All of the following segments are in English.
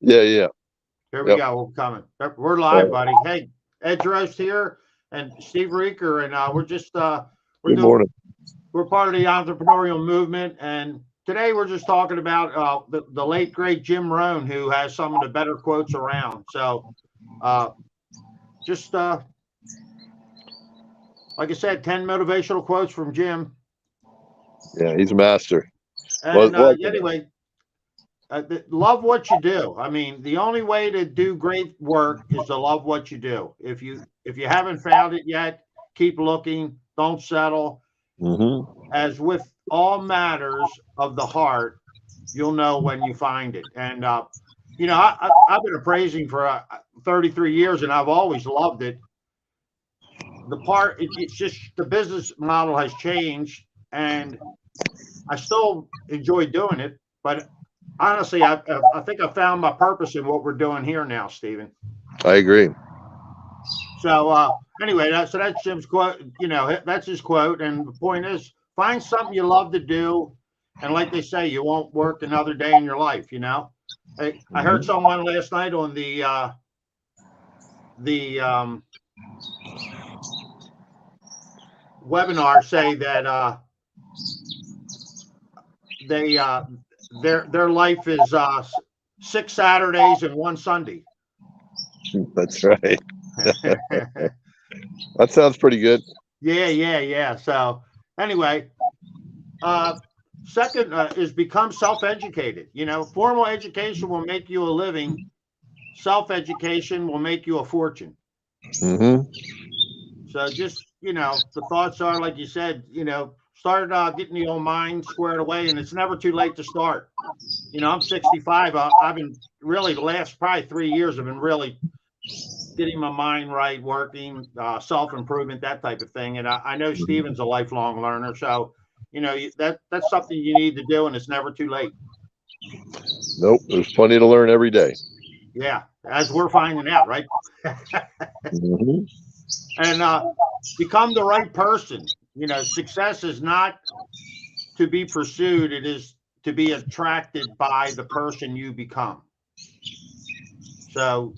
Yeah, yeah. Here we Yep. go. We're coming. We're Uh, live, buddy. Hey, Ed Roast here and Steve Reeker, and we're just we're Good doing morning. we're part of the entrepreneurial movement, and today we're just talking about the late great Jim Rohn, who has some of the better quotes around. So, uh, just like I said, 10 motivational quotes from Jim, Yeah, he's a master. and Was anyway, love what you do. I mean, the only way to do great work is to love what you do. If you haven't found it yet, keep looking. Don't settle. mm-hmm. As with all matters of the heart, you'll know when you find it. And I've been appraising for 33 years, and I've always loved it. It's just the business model has changed, and I still enjoy doing it, but honestly, I think I found my purpose in what we're doing here now, Stephen. I agree. So anyway, that's Jim's quote. That's his quote, and the point is, find something you love to do, and like they say, you won't work another day in your life. I heard Hmm. someone last night on the webinar say that they their life is 6 Saturdays and one Sunday. That's right. Yeah, That sounds pretty good. yeah. So anyway, uh, second is become self-educated. Formal education will make you a living. Self-education will make you a fortune. Hmm. So just the thoughts are like you said. Start getting the old mind squared away, and it's never too late to start. I'm 65. I've been really the last probably 3 years. I've been really getting my mind right, working, self improvement, that type of thing. And I know Steven's a lifelong learner, so that's something you need to do, and it's never too late. Nope. There's plenty to learn every day. Yeah, as we're finding out, right? Hmm. And become the right person. Success is not to be pursued; it is to be attracted by the person you become. So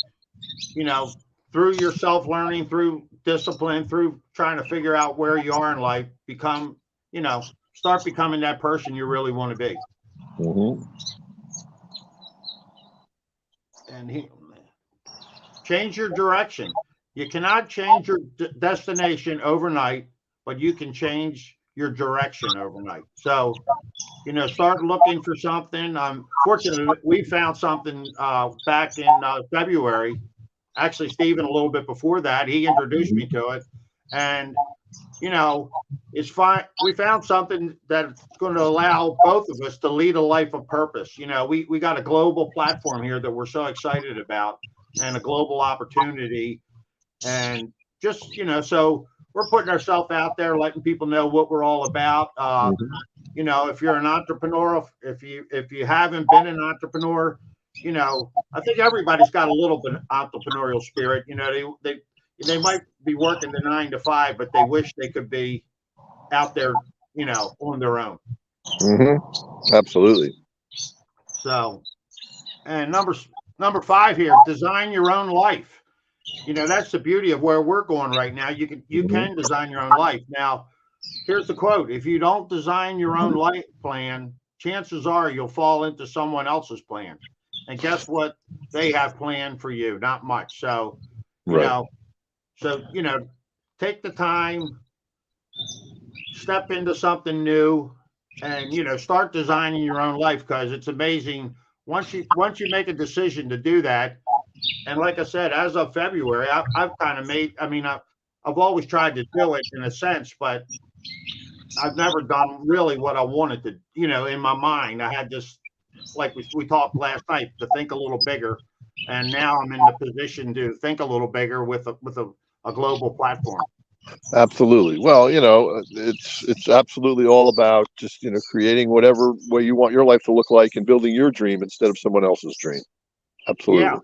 you know, through your self learning, through discipline, through trying to figure out where you are in life, start becoming that person you really want to be. Hmm. And change your direction. You cannot change your destination overnight, but you can change your direction overnight. So, start looking for something. Fortunately, we found something back in February. Actually, Stephen, a little bit before that, he introduced me to it. And, you know, it's fine. We found something that's going to allow both of us to lead a life of purpose. We got a global platform here that we're so excited about and a global opportunity. And just, so we're putting ourselves out there, letting people know what we're all about. If you're an entrepreneur, if you haven't been an entrepreneur, I think everybody's got a little bit of entrepreneurial spirit. They might be working the 9 to 5, but they wish they could be out there, on their own. Hmm. Absolutely. So, and number 5 here, design your own life. That's the beauty of where we're going right now. You can Hmm. design your own life. Now, here's the quote: if you don't design your own life plan, chances are you'll fall into someone else's plan. And guess what? They have planned for you, not much. So, you Right. know, so take the time, step into something new, and start designing your own life, because it's amazing once you make a decision to do that. And like I said, as of February, I've kind of made. I mean, I've always tried to do it in a sense, but I've never done really what I wanted to. In my mind, I had this, like we talked last night, to think a little bigger, and now I'm in the position to think a little bigger with a global platform. Absolutely. Well, it's absolutely all about just creating whatever way you want your life to look like and building your dream instead of someone else's dream. Yeah, Absolutely.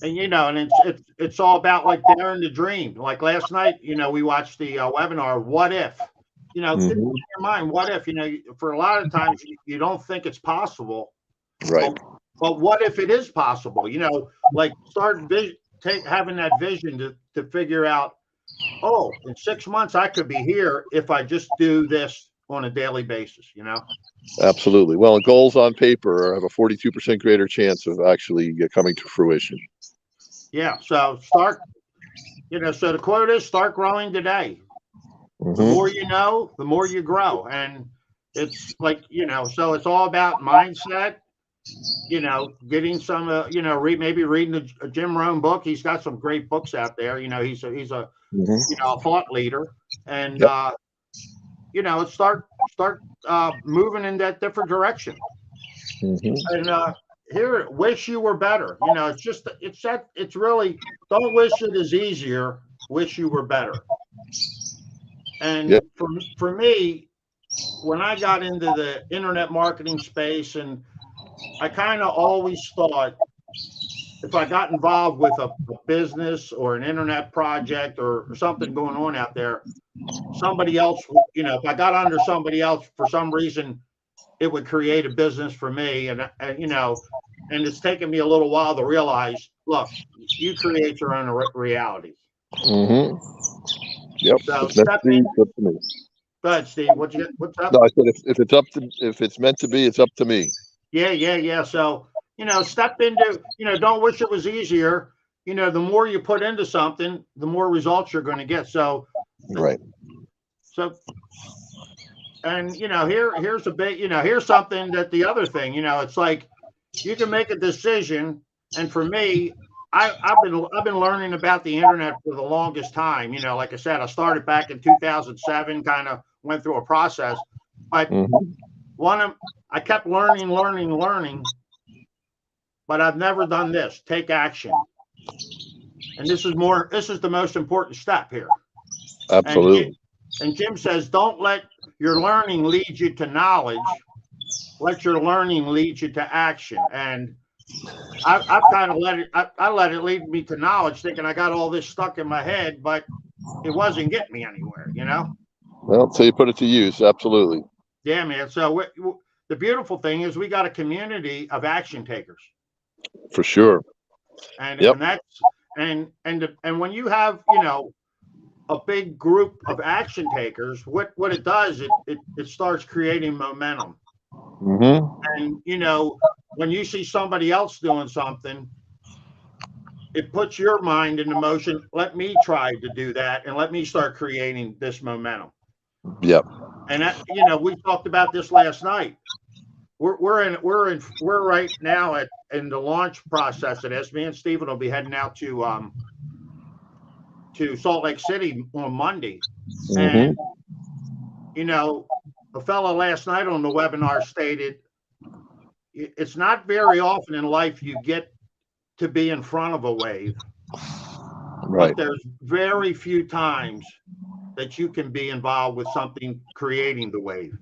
and it's all about like daring to dream. Like last night, we watched the webinar. What if? Get in Hmm. your mind. What if? For a lot of times you don't think it's possible, Right. but but what if it is possible? Like start having that vision to figure out, oh, in 6 months I could be here if I just do this on a daily basis. Absolutely. Well, goals on paper have a 42% greater chance of actually coming to fruition. Yeah. So so the quote is start growing today. The Mm-hmm. more you know, the more you grow. And it's like, so it's all about mindset, getting some, maybe reading a Jim Rohn book. He's got some great books out there. He's a Mm-hmm. a thought leader, and Yep. start moving in that different direction. Mm-hmm. And here, wish you were better. It's really, don't wish it is easier. Wish you were better. And Yep. for me, when I got into the internet marketing space, and I kind of always thought if I got involved with a business or an internet project or something going on out there, somebody else, if I got under somebody else for some reason, it would create a business for me. And it's taken me a little while to realize, look, you create your own reality. Mm-hmm. Yep. So It's meant step to be. in. It's up to me. Go ahead, Steve. What's No, up? I said if it's meant to be, it's up to me. Yeah, yeah, yeah. So, step into, don't wish it was easier. The more you put into something, the more results you're going to get. So, Right. so, and, here's a big, here's something that the other thing, it's like you can make a decision. And for me, I've been learning about the internet for the longest time. Like I said, I started back in 2007, kind of went through a process, but Mm-hmm. I kept learning, but I've never done this. Take action. And this is the most important step here. And Jim, Absolutely. and Jim says, don't let your learning lead you to knowledge. Let your learning lead you to action. And I've kind of I let it lead me to knowledge, thinking I got all this stuck in my head, but it wasn't getting me anywhere. Well, so you put it to use. Absolutely. Yeah, man. So the beautiful thing is we got a community of action takers. For sure. and Yep. and that's and when you have a big group of action takers, what it does, it starts creating momentum. Mm-hmm. And when you see somebody else doing something, it puts your mind into motion. Let me try to do that, and let me start creating this momentum. Yep. And that, we talked about this last night. We're right now in the launch process at this. Me and Stephen will be heading out to Salt Lake City on Monday. Mm-hmm. And, a fellow last night on the webinar stated, it's not very often in life you get to be in front of a wave, Right. but there's very few times that you can be involved with something creating the wave.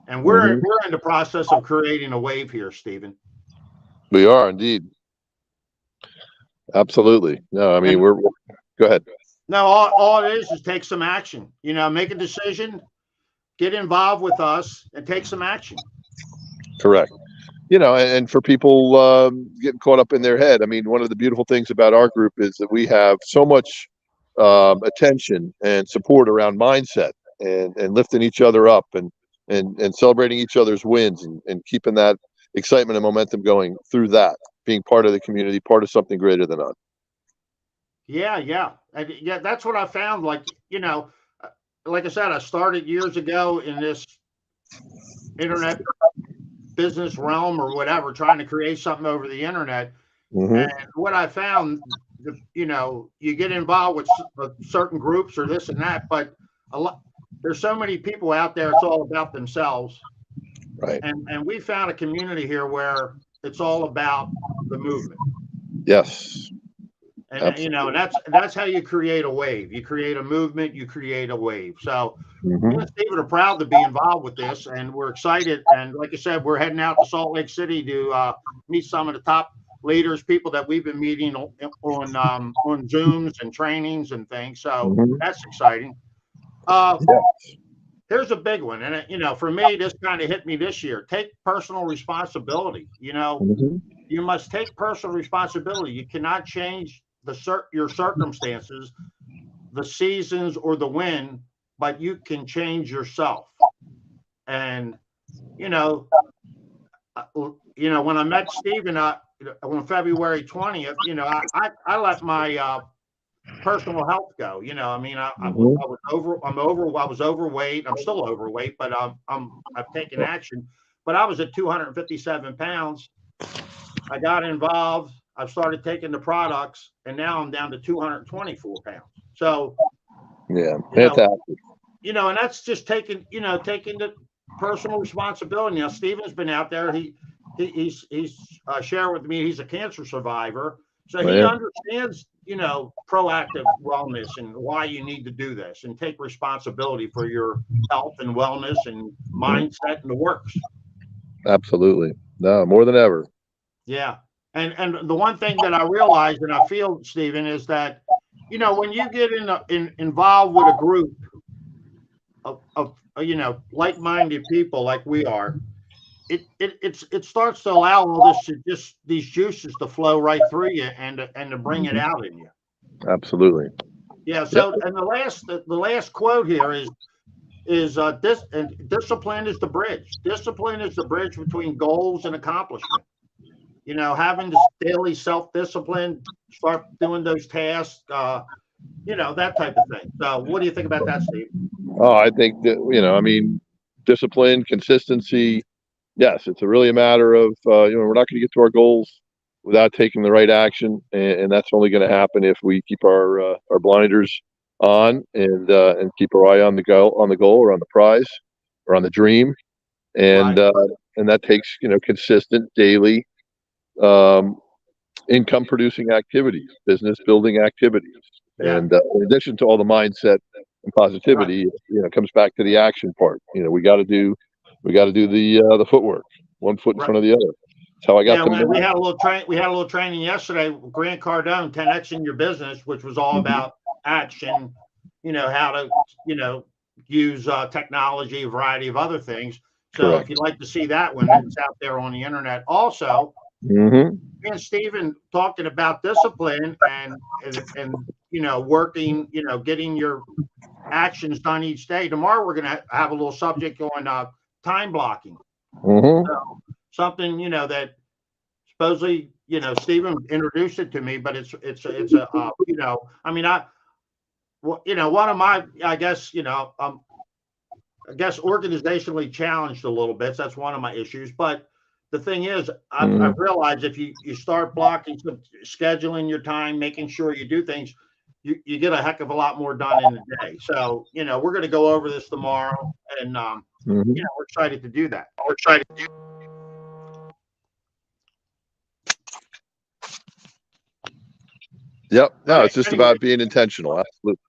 And we're Mm-hmm. in the process of creating a wave here, Stephen. We are indeed. Absolutely. No, I mean, And go ahead. no, all it is take some action. Make a decision, get involved with us, and take some action. Correct. And for people getting caught up in their head, I mean, one of the beautiful things about our group is that we have so much attention and support around mindset and lifting each other up and celebrating each other's wins and keeping that excitement and momentum going through that, being part of the community, part of something greater than us. Yeah, yeah. Yeah, that's what I found. Like I said, I started years ago in this internet business realm or whatever, trying to create something over the internet. Mm-hmm. And what I found, you get involved with certain groups or this and that, but there's so many people out there. It's all about themselves. Right. And we found a community here where it's all about the movement. Yes. And Absolutely. and that's how you create a wave. You create a movement, you create a wave. So Mm-hmm. me and Stephen are proud to be involved with this, and we're excited. And like I said, we're heading out to Salt Lake City to meet some of the top leaders, people that we've been meeting on Zooms and trainings and things. So Mm-hmm. that's exciting. Uh, Yeah. Here's a big one, and for me, this kind of hit me this year. Take personal responsibility. Mm-hmm. You must take personal responsibility. You cannot change your circumstances, the seasons, or the wind, but you can change yourself. And you know, when I met Stephen on February 20th, I let my personal health go. I mean, I Mhm. was I was overweight. I'm still overweight, but I've taken action. But I was at 257 pounds. I got involved. I started taking the products, and now I'm down to 224 pounds. So, Yeah, you know, fantastic. and that's just taking the personal responsibility. Now, Stephen's been out there. He's shared with me he's a cancer survivor, so he Yeah, understands proactive wellness and why you need to do this and take responsibility for your health and wellness and mhm. mindset and the works. Absolutely. No, more than ever. Yeah, and the one thing that I realize and I feel, Stephen, is that when you get involved with a group of like-minded people like we are, it starts to allow all this to just these juices to flow right through you and to bring it Mhm. out in you. Absolutely. Yeah. Yep. So, and the last quote here is this and discipline is the bridge. Discipline is the bridge between goals and accomplishment. Having this daily self-discipline, start doing those tasks, that type of thing. So, what do you think about that, Steve? Oh, I think that, I mean, discipline, consistency. Yes, it's really a matter of, we're not going to get to our goals without taking the right action. And that's only going to happen if we keep our blinders on and keep our eye on the goal or on the prize or on the dream. And, Right. uh, and that takes, consistent daily, um, income producing activities, business building activities. Yeah. And in addition to all the mindset and Right. positivity, it comes back to the action part. We got to do the footwork, one foot in Right. front of the other. That's how I got Yeah. the We men. had a little we had a little training yesterday. Grant Cardone, 10x in your business, which was all Mhm. about action. How to use technology, a variety of other things. So, if Correct. you'd like to see that one, it's out there on the internet. Also, Hmm. me and Stephen talking about discipline and working, getting your actions done each day. Tomorrow we're going to have a little subject on time blocking. Hmm. So something that supposedly Stephen introduced it to me, but it's a I mean one of my I guess organizationally challenged a little bit. So that's one of my issues, but the thing is, I've Hmm. realized if you start blocking, scheduling your time, making sure you do things, you get a heck of a lot more done in the day. So we're going to go over this tomorrow, and Hmm. we're excited to do that. Yep. No, But it's just anyway, about being intentional. Absolutely.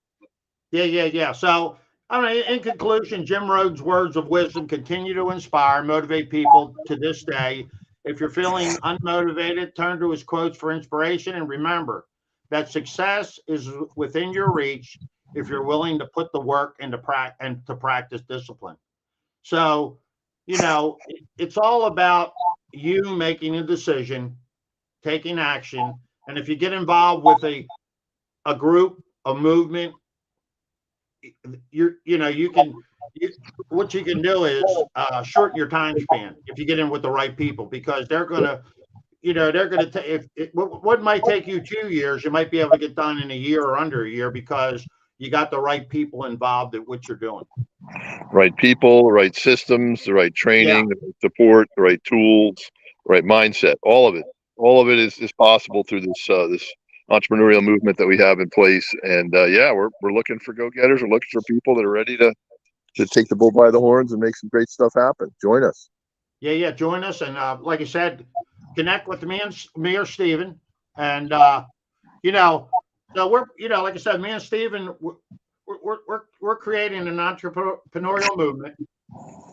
yeah. So, I mean, in conclusion, Jim Rohn's words of wisdom continue to inspire, motivate people to this day. If you're feeling unmotivated, turn to his quotes for inspiration, and remember that success is within your reach if you're willing to put the work into and to practice discipline. So, it's all about you making a decision, taking action, and if you get involved with a group, a movement, you can what you can do is shorten your time span if you get in with the right people because they're gonna take what might take you 2 years, you might be able to get done in a year or under a year because you got the right people involved in what you're doing. Right people, the right systems, the right Yeah, training, the right support, the right tools, the right mindset. All of it is possible through this entrepreneurial movement that we have in place. And yeah, we're looking for go getters. We're looking for people that are ready to take the bull by the horns and make some great stuff happen. Join us. yeah, join us, and like I said, connect with me or Steven, and you know so we're like I said, me and Steven, we're creating an entrepreneurial movement.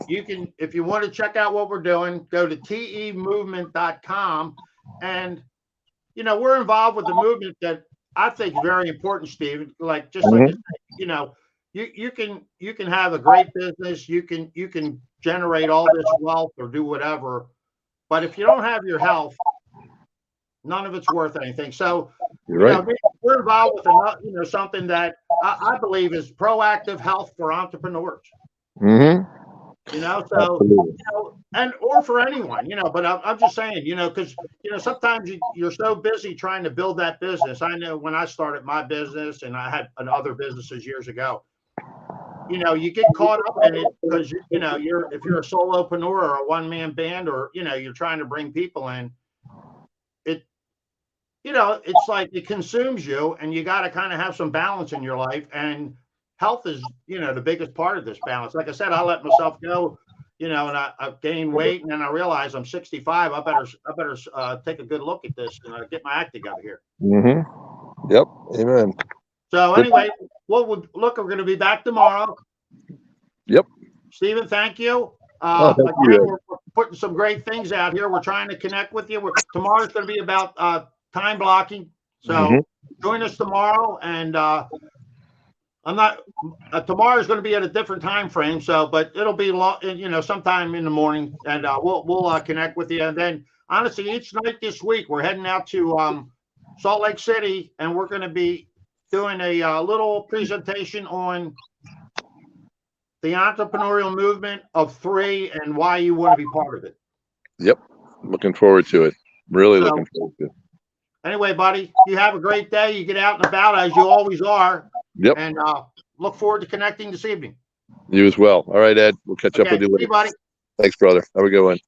You can, if you want to check out what we're doing, go to temovement.com. And, we're involved with the movement that I think is very important, Steve. Like, just like I Hmm. said, you can have a great business. You can generate all this wealth or do whatever. But if you don't have your health, none of it's worth anything. So, You're right. we're involved with something that I believe is proactive health for entrepreneurs. Mm-hmm. So and or for anyone, but I'm just saying, because sometimes you're so busy trying to build that business. I know when I started my business, and I had other businesses years ago, you get caught up in it because if you're a solopreneur or a one-man band, or you're trying to bring people in, it it's like it consumes you, and you got to kind of have some balance in your life, and health is the biggest part of this balance. Like I said, I let myself go, and I've gained weight, and then I realized I'm 65. I better take a good look at this and get my act together here. Mm-hmm. Yep. Amen. So anyway, we're going to be back tomorrow. Yep. Stephen, thank you. Thank Again, you. we're putting some great things out here. We're trying to connect with you. Tomorrow's going to be about time blocking. So join us tomorrow, and tomorrow's going to be at a different time frame. So, but it'll be sometime in the morning, and we'll connect with you. And then, honestly, each night this week, we're heading out to Salt Lake City, and we're going to be doing a little presentation on the entrepreneurial movement of 3 and why you want to be part of it. Yep. Looking forward to it. Really looking forward to it. Anyway, buddy, you have a great day. You get out and about as you always are. Yep. And look forward to connecting this evening. You as well. All right, Ed. We'll catch up with you later. See you, buddy. Thanks, brother. Have a good one.